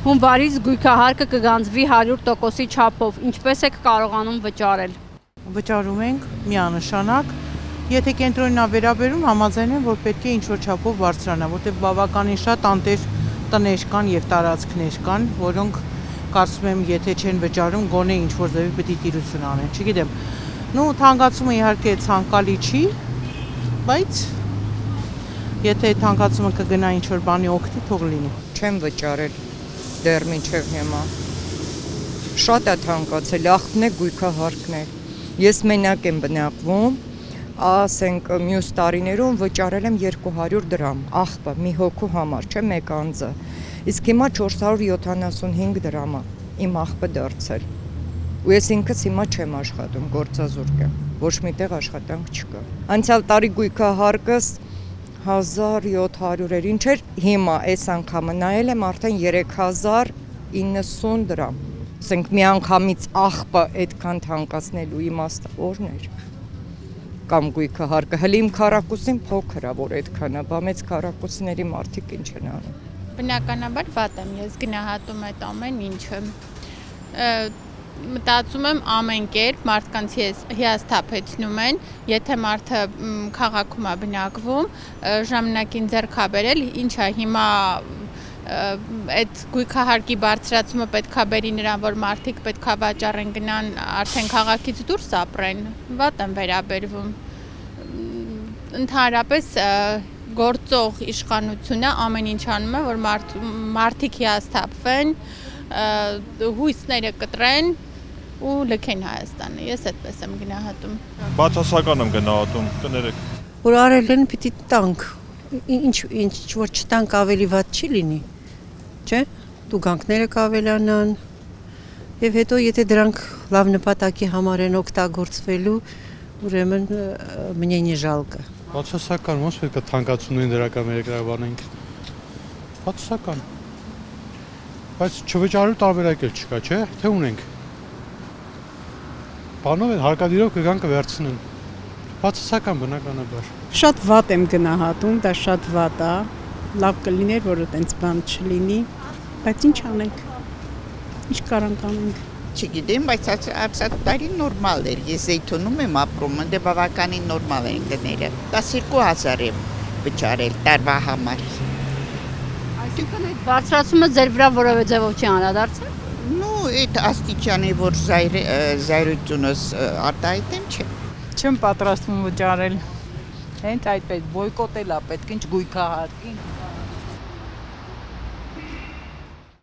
Հունվարից գույքահարկը կգանձվի 100%-ի չափով, ինչպես եք կարողանում վճարել։ Վճարում ենք միանշանակ, եթե կենտրոնին ա վերաբերում, համաձայն եմ, որ պետք է ինչ-որ չափով բարձրանա, որտեղ բավականին շատ անտեր տներ կան եւ տարածքներ կան, որոնք կարծում եմ, եթե չեն վճարում, գոնե ինչ-որ ձևի պետք է տիրություն անեն, չգիտեմ։ Թանկացումը իհարկե ցանկալի չի, բայց եթե թանկացումը կգնա ինչ-որ բանի օգտի, թող լինի։ Չեմ վճարել դեռ մինչև հիմա։ Շատ է թանկացել, աղբն է գույքահարկն է։ Ես մենակ եմ բնակվում, ասենք մյուս տարիներում վճարել եմ 200 դրամ, աղբը մի հոգու համար, չէ, մեկ անձը։ Իսկ հիմա 475 դրամ է իմ աղբը դարձել։ Ու ես ինքս հիմա չեմ աշխատում, գործազուրկ եմ, ոչ միտեղ աշխատանք չկա։ Անցյալ տարի գույքահարկս 1700 էր, ինչ էր հիմա, այս անգամը նայել եմ արդեն 3090 դրամ։ Ասենք մի անգամից աղբը այդքան թանկացնելու իմաստը որն էր։ Կամ գույքահարկը, հələ իմ քառակուսին փոքր է, որ այդքան է, բա մեծ քառակուսիների մարդիկ ինչ են անում։ Բնականաբար վատ եմ, ես գնահատում այդ ամեն ինչը։ Մտածում եմ ամեն կերպ մարդկանց հիասթափեցնում են, եթե մարդը քաղաքում է բնակվում, ժամանակին ձեռք է բերել, ինչ է հիմա այդ գույքահարկի բարձրացումը պետք է բերի նրան, որ մարդիկ պետք է վաճառեն գնան արդեն քաղաքից դուրս ապրեն, վատ եմ վերաբերվում։ Ընդհանրապես գործող իշխանությունը ամեն ինչ անում է, որ մարդիկ հիասթափվեն, հույսները կտրեն ու լքեն Հայաստանը, ես այդպես եմ գնահատում։ Բացասական եմ գնահատում, կներեք։ Որ արել են պիտի տանք, ինչ որ չտանք ավելի վատ չի լինի, չէ, տուգանքները կավելանան, և հետո եթե դրանք լավ նպատակի համար են օգտագործվելու, ուրեմն мне не жалко։ Բացասական, ոնց պետք է թանկացումներին դրական ներգրավանենք։ Բացասական։ Բայց չվճարելու տարբերակ էլ չկա, չէ՞, թե ունենք։ Բանով են հարկադիրով կգան կվերցնեն։ Բացասական բնականաբար։ Շատ վատ եմ գնահատում, դա շատ վատ է։ Լավ կլիներ, որ այդպես բան չլինի, բայց ինչ անենք։ Ինչ կարանք անենք։ Չգիտեմ, բայց արցած տարի նորմալ էր, ես Զեյթունում եմ ապրում, դե բավականին նորմալ են գները, 12000 եմ վճարել տարվա համար։ Այսինքն այդ բարձրացումը ձեր վրա որևէ ձևով չի անդրադարձել։ Այդ աստիճանի, որ զայրությունս արտահայտեմ չէ։ Չեմ պատրաստվում վճարել, հենց այդպես բոյկոտել է պետք ինչ գույքահարկին։